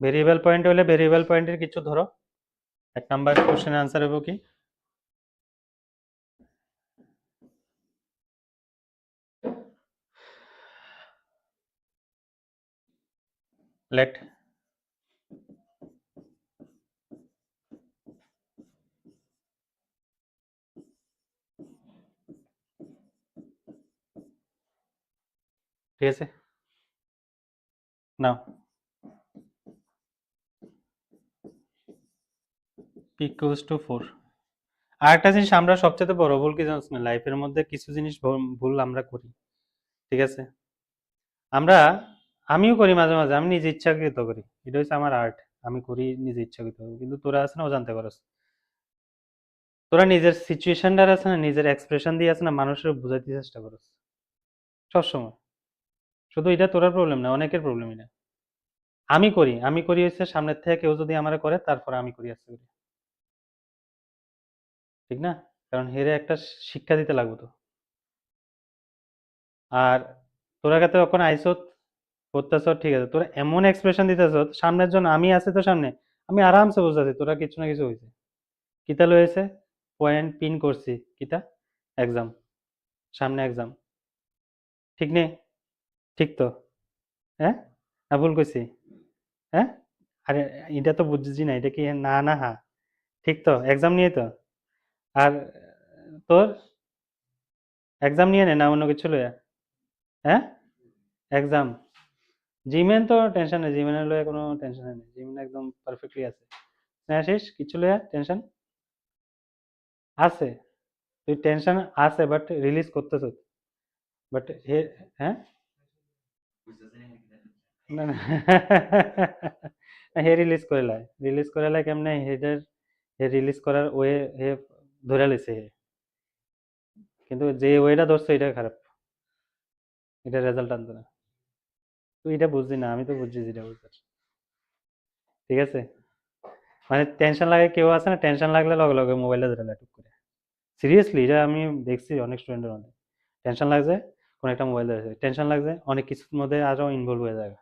Variable point হলে variable পয়েন্টের কিছু ধরো। 1 নাম্বার কোশ্চেনের আনসার হবে কি? লেট ঠিক আছে নাও p equals to 4। আর একটা জিনিস আমরা সবচেয়ে বড় ভুল কি জানিস না, লাইফের মধ্যে কিছু জিনিস ভুল আমরা করি, ঠিক আছে? আমিও করি মাঝে মাঝে, আমি নিজে ইচ্ছাকৃত করি, এটা হচ্ছে আমার আর্ট, আমি করি নিজে ইচ্ছাকৃত, কিন্তু তোরা আছে না অজান্তে করস। তোরা নিজের সিচুয়েশনটা আছে না, নিজের এক্সপ্রেশন দিয়ে আছে না মানুষের বোঝাইতে চেষ্টা করস সবসময়। শুধু এটা তোরার প্রবলেম না, অনেকের প্রবলেম এটা। আমি করি হচ্ছে সামনের থেকে কেউ যদি আমার করে তারপরে আমি করি আসতে করি, ঠিক না? কারণ হেরে একটা শিক্ষা দিতে লাগবে তো। আর তোরা কাছে যখন আইসত করতেছ, ঠিক আছে, তোরা এমন এক্সপ্রেশন দিতেছ সামনের জন্য, আমি আছি তো সামনে, আমি আরামসে বুঝতেছি তোরা কিছু না কিছু হয়েছে। কিতা লয়েছে পয়েন্ট পিন করছি, কিতা এক্সাম, সামনে এক্সাম, ঠিক নেই? ঠিক তো? হ্যাঁ না ভুল কইছি? হ্যাঁ, আরে এটা তো বুঝছি না, এটা কি না না হ্যাঁ ঠিক তো, এক্সাম নিয়ে তো। আর তোর এক্সাম নিয়ে নে না অন্য কিছু লইয়া? হ্যাঁ এক্সাম, জিমেন তো টেনশন নেই, জিমেনের লইয়া কোনো টেনশন নেই, জিমেন একদম পারফেক্টলি আছে। না শেষ কিছু লইয়া টেনশন আছে? তুই টেনশন আছে বাট রিলিজ করতেছ, বাট হে হ্যাঁ না না হে রিলিজ করে লাই কেমনে হেডের, হে রিলিজ করার ওয়ে হে ধরে লইছে হে, কিন্তু যে ওয়েটা ধরছে এটা খারাপ, এটা রেজাল্ট আনতো না। তুই এটা বুঝলি না, আমি তো বুঝছি যেটা বুঝতে, ঠিক আছে? মানে টেনশন লাগে, কেউ আছে না টেনশন লাগলে লগে লগে মোবাইলটা ধরে ল্যাপটপ করে, সিরিয়াসলি এটা আমি দেখছি অনেক স্টুডেন্টের মধ্যে। টেনশন লাগছে কোন একটা মোবাইল ধরেছে, টেনশন লাগছে অনেক কিছুর মধ্যে আরো ইনভলভ হয়ে যায়,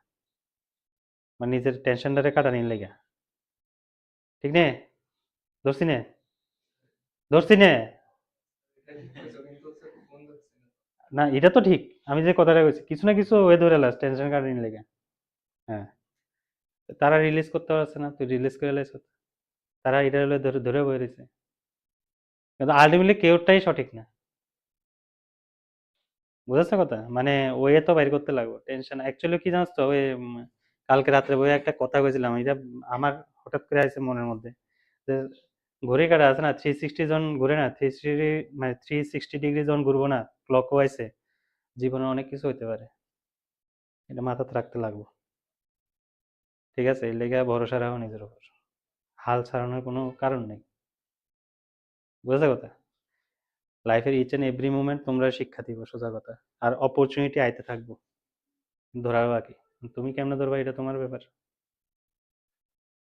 মানে নিজের টেনশনটারে কাটা নিয়ে লেগে, ঠিক নে? ধরছি নে, ধরছি নে, না এটা তো ঠিক, আমি যে কথাটা কইছি কিছু না কিছু ওয়ে ধরে লাস টেনশন কাটা নিয়ে লেগে। হ্যাঁ, তারা রিলিজ করতে পারছে না, তুই রিলিজ করে লাইছ, তারা এটা হলে ধরে ধরে বয়ে রয়েছে, কিন্তু আলটিমেটলি কেউটাই সঠিক না, বুঝাচ্ছে কথা? মানে ওয়ে তো বাইর করতে লাগবে টেনশন, অ্যাকচুয়ালি কি জানাস তো ওই কালকে রাত্রে বই একটা কথা কইছিলাম, এটা আমার হঠাৎ করে আছে মনের মধ্যে, যে ঘড়ি কাটা আছে না 360 জন ঘুরে না, 360 মানে 360 ডিগ্রি জন ঘুরবো না ক্লক ওয়াইসে, জীবনে অনেক কিছু হইতে পারে, এটা মাথাতে রাখতে লাগবে, ঠিক আছে? এই লেগে ভরসা রাখো নিজের উপর, হাল ছাড়ানোর কোনো কারণ নেই, বুঝতে কথা? লাইফের ইচ এন্ড এভরি মুমেন্ট তোমরা শিক্ষা দিব, সোজা কথা। আর অপরচুনিটি আইতে থাকবো, ধরার বাকি, তুমি কেমনে ধরবা এটা তোমার ব্যাপার।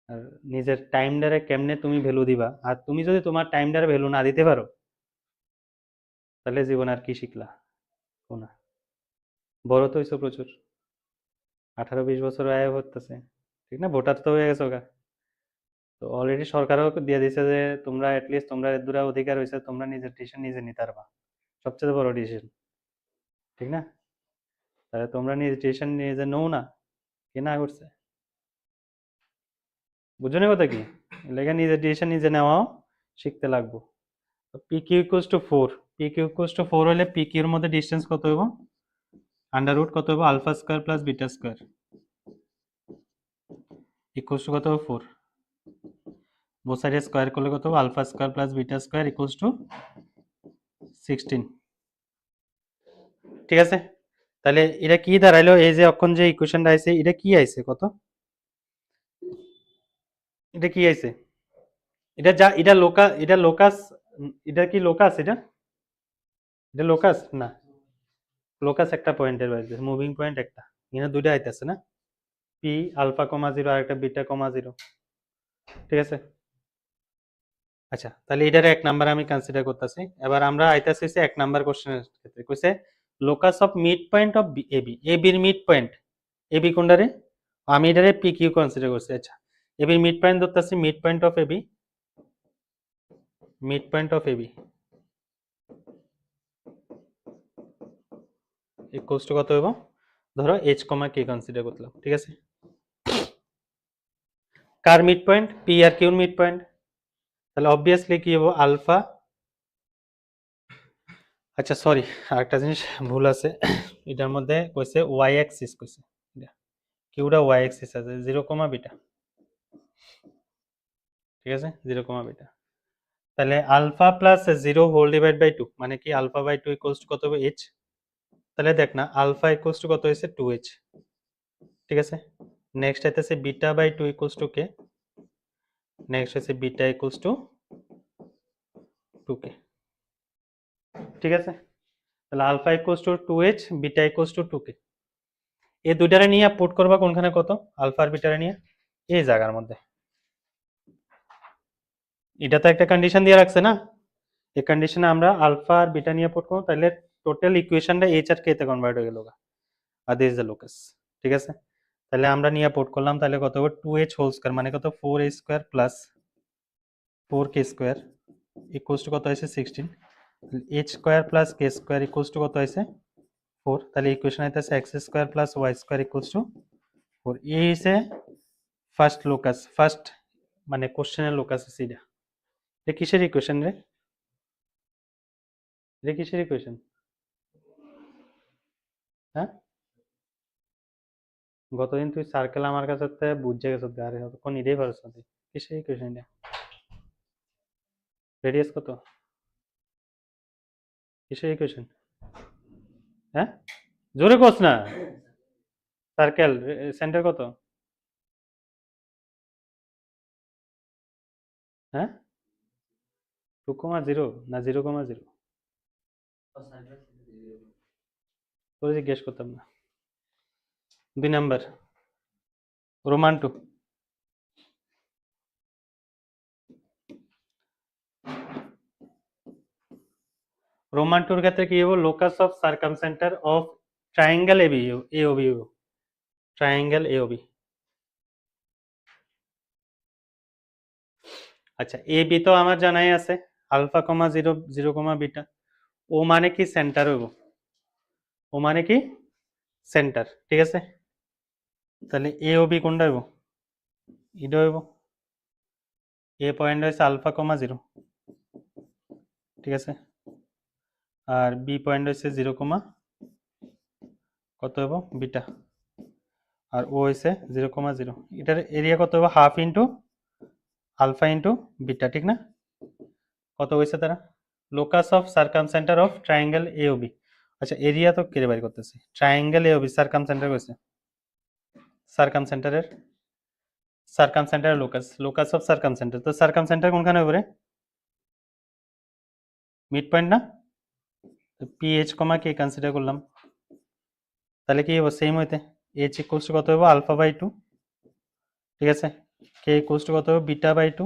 আর নিজের টাইমটারে কেমনে তুমি ভ্যালু দিবা, আর তুমি যদি তোমার টাইমটারে ভ্যালু না দিতে পারো তাহলে জীবন আর কি শিখলা কোনা? বড় তো হইছো প্রচুর, 18-20 বছর আয় হতেছে, ঠিক না? ভোটার তো হয়ে গেছো গা, তো অলরেডি সরকারও দিয়ে দিছে যে তোমরা অ্যাটলিস্ট তোমরা দুরা অধিকার হয়েছে, তোমরা নিজের ডিসিশন নিজে নিতে পারবা, সবচেয়ে বড় ডিসিশন, ঠিক না? তাহলে তোমরা নিজের ডিসিশন নিজে নও না, কে না করছে? বুঝো না কথা কি? লেগে নিজের ডিসিশন নিজে নেওয়াও শিখতে লাগবো। P Q equals to 4, P Q equals to 4 হলে পি কিউর মধ্যে ডিসটেন্স কত হইব? আন্ডার রুট কত হইব? Alpha square plus beta square equals to কত হবে? 4। বোথ সাইডে স্কয়ার করলে কত হবে? Alpha square plus beta square equals to 16, ঠিক আছে? তাহলে এটা কি দাঁড়াইলো, এই যে এখন যে ইকুয়েশনটা আইছে এটা কি আইছে কত? এটা কি আইছে? এটা যা এটা এটা লোকাস, এটা কি লোকাস? এটা লোকাস না, লোকাস একটা পয়েন্টের বাইরে, মুভিং পয়েন্ট একটা, এখানে দুইটা আইতেছে না, পি আলফা কমা 0 আর একটা বিটা কমা 0, ঠিক আছে? আচ্ছা, তাহলে এটারে 1 নাম্বার আমি কনসিডার করতেছি। এবার আমরা আইতাছি 1 নাম্বার কোশ্চেনের ক্ষেত্রে, কইছে locus of mid point of AB, এবির মিড পয়েন্ট, এবি কোনটা রে? আমি এটারে পি কিউ কনসিডার করছি। আচ্ছা, এবি মিড পয়েন্ট ধরতেছি, mid point of AB, mid point of AB equals to কত হইব, ধরো এইচ কমা কে কনসিডার করলাম, ঠিক আছে। কার mid point, P R কিউর mid point, তাহলে অবভিয়াসলি কি হবো, আলফা। আচ্ছা সরি, আরেকটা জিনিস ভুল আছে, এটার মধ্যে কইছে ওয়াই অ্যাক্সিস, কইছে কিউটা ওয়াই অ্যাক্সিস আছে 0 কমা বিটা, ঠিক আছে, 0 কমা বিটা। তাহলে alpha plus 0 whole divide by 2 মানে কি, আলফা বাই 2 ইকুয়ালস টু কত হবে, এইচ। তাহলে দেখ না, আলফা ইকুয়ালস টু কত হয়েছে, 2h, ঠিক আছে। নেক্সট হইতেছে beta by 2 equals to K, next হচ্ছে বিটা ইকুয়ালস টু 2k, ঠিক আছে। তাহলে alpha equals to 2h, beta equals to 2k, এই দুইটারে নিয়ে পুট করবা কোনখানে, কত, আলফা আর বিটারে নিয়ে এই জায়গার মধ্যে। এটা তো একটা কন্ডিশন দিয়ে রাখছে না, এই কন্ডিশনে আমরা আলফা আর বিটা নিয়ে পুট করবো, তাহলে টোটাল ইকুয়েশনটা এইচ আর কে তে কনভার্ট হয়ে গেল, আর দিস ইজ দ্য লোকাস, ঠিক আছে। তাহলে আমরা নিয়ে পুট করলাম, তাহলে কত হবে, 2h হোল স্কয়ার মানে কত, 4h square plus 4k square equals to কত হয়েছে, 16, h square plus k square equals to কত হয়েছে, 4। তাহলে ইকুয়েশন হইতেছে x square plus y square equals to 4। এই হইছে ফার্স্ট লোকাস, ফার্স্ট মানে কোশ্চেনের লোকাস আছে এটা। এটা কিসের ইকুয়েশন রে, এটা কিসের ইকুয়েশন, হ্যাঁ? গতদিন তুই সার্কেল আমার কাছে বুঝে গেছ, আরে কোন ইডেই পারছ না তুই। কিসের ইকুয়েশন এটা, রেডিয়াস কত, কিসের ইকুয়েশন, হ্যাঁ? জোরে কোস না, সার্কেল সেন্টার কত, হ্যাঁ? 2,0 না 0,0? তোর জিজ্ঞেস করতাম না। 2 নাম্বার, রোমান 2, রোমান 2 এর ক্ষেত্রে কি হবো, locus of circumcentre of triangle AB, AOB, triangle AOB. আচ্ছা, এ বি তো আমার জানাই আছে, আলফা কমা 0, 0 কমা বিটা, ও মানে কি সেন্টার হইব, ও মানে কি সেন্টার, ঠিক আছে। তাহলে এ ও বি কোনটা হইব, এটা হইব, এ পয়েন্ট হইছে আলফা কমা 0, ঠিক আছে, আর বি পয়েন্ট হইছে 0 কমা কত হইব, বিটা, আর ও হইছে 0 কমা 0। এটার এরিয়া কত হইব, half into alpha into beta, ঠিক না? কত হয়েছে তারা, locus of circumcentre of triangle AOB. আচ্ছা, এরিয়া তো কেড়ে বাইর করতেছি, ট্রায়াঙ্গেল এওবি সার্কামসেন্টার কইছে, সার্কামসেন্টারের, সার্কামসেন্টারের লোকাস, লোকাস অফ সার্কামসেন্টার, তো সার্কামসেন্টার কোনখানে হবে রে, মিড পয়েন্ট না, তো P H comma K consider করলাম, তাহলে কি হবে, সেম হইতে এইচ ইকুয়ালস টু কত হবে, আলফা বাই 2, ঠিক আছে, কে ইকুয়ালস টু কত হবে, বিটা বাই 2,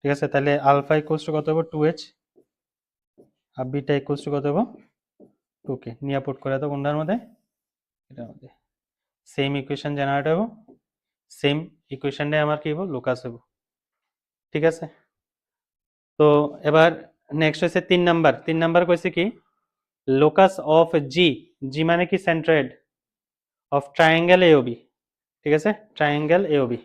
ঠিক আছে। তাহলে আলফা ইকুয়ালস টু কত হবে, 2h, R beta equals to কত হবে, 2k, নিয়ে পুট করে তো কোনটার মধ্যে, এটার মধ্যে সেম ইকুয়েশন জেনারেট হবো, সেম ইকুয়েশনটাই আমার কি হবো, লোকাস হবো, ঠিক আছে। তো এবার নেক্সট হচ্ছে 3 নাম্বার, 3 নাম্বার কইছে কি, লোকাস অফ জি, জি মানে কি সেন্ট্রয়েড অফ ট্রায়াঙ্গেল এওবি, ঠিক আছে, ট্রায়াঙ্গেল এওবি।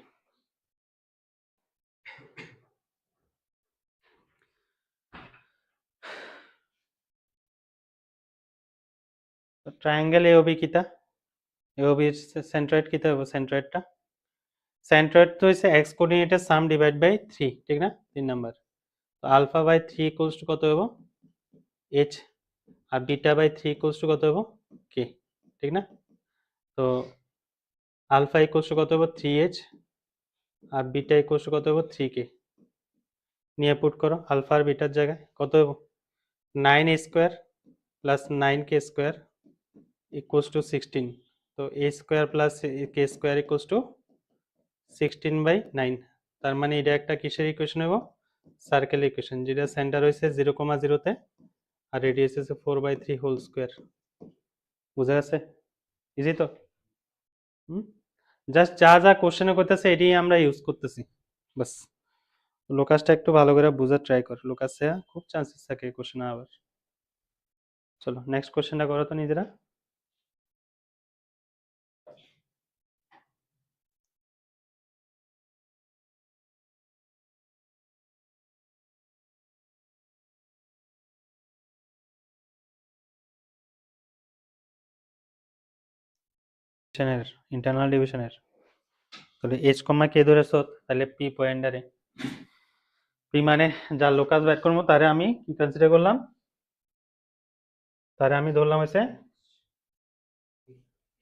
ট্রায়াঙ্গেল এওবি কিতা, এওবি সেন্ট্রয়েড কিতা হবো, সেন্ট্রয়েডটা, সেন্ট্রয়েড তো হচ্ছে এক্স কোঅর্ডিনেটের সাম ডিভাইড বাই 3, ঠিক না, 3 নাম্বার। তো আলফা বাই 3 ইকুয়ালস টু কত হবো, এইচ, আর বিটা বাই 3 ইকুয়ালস টু কত হবো, কে, ঠিক না। তো আলফা ইকুয়ালস টু কত হবো, 3h, R beta equals to কত হবো, 3k, নিয়ে পুট করো আলফা আর বিটার জায়গায়, কত হবো, 9 square plus 9k square equals to 16, তো a square plus k square equals to 16/9। তার মানে এটা একটা কিসের ইকুয়েশন হবো, সার্কেল ইকুয়েশন, যেটা সেন্টার হয়েছে 0,0 তে, আর রেডিয়াস হচ্ছে 4/3 হোল স্কোয়ার। বুঝা গেছে, ইজি তো। জাস্ট যা যা কোশ্চেনে করতেছে এটাই আমরা ইউজ করতেছি বাস। লোকাসটা একটু ভালো করে বোঝার ট্রাই কর, লোকাসে খুব চান্সেস থাকে কোশ্চেন আবার। চলো নেক্সট কোশ্চেনটা করো তো নিজেরা। ইন্টারনাল ডিভিশনের তাহলে এইচ কমা কে ধরেছো, তাহলে পি পয়েন্টারে পি মানে যা লোকাস বের করবো তারে আমি কি কনসিডার করলাম, তারে আমি ধরলাম হচ্ছে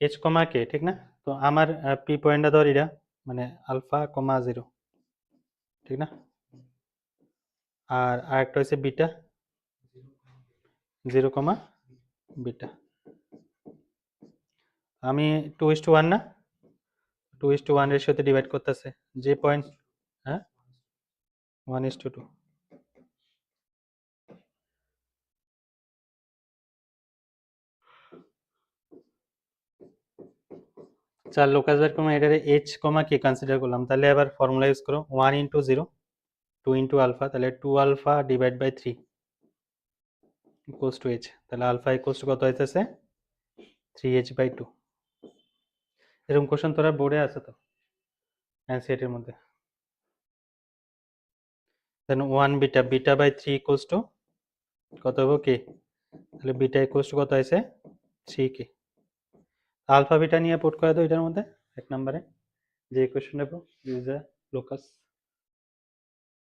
এইচ কমা কে, ঠিক না? তো আমার পি পয়েন্টটা ধর এটা মানে আলফা কমা জিরো, ঠিক না? আর আরেকটা হচ্ছে বিটা, জিরো কমা বিটা। আমি 2:1 না, 2:1 রেশিওতে ডিভাইড করতেছে যে পয়েন্ট, হ্যাঁ 1:2। চার লোকাস বের করবো, এটারে এইচ কমা কে কনসিডার করলাম, তাহলে এবার ফর্মুলা ইউজ করো 1 × 0 2 × আলফা, তাহলে 2 alpha divide by 3 equals to H, তাহলে আলফা ইকুয়ালস টু কত হইতেছে 3h/2। এরকম কোশ্চেন তোরা বোর্ডে আছে তো এনসিইআরটির মধ্যে। Then 1 beta, beta by 3 equals to কত হবে কে, তাহলে বিটা ইকুয়ালস টু কত হয়েছে 3k। আলফা বিটা নিয়ে পুট করে দাও এটার মধ্যে এক নম্বরে যে ইকুয়েশন নেবো, ইউজ দ্য লোকাস।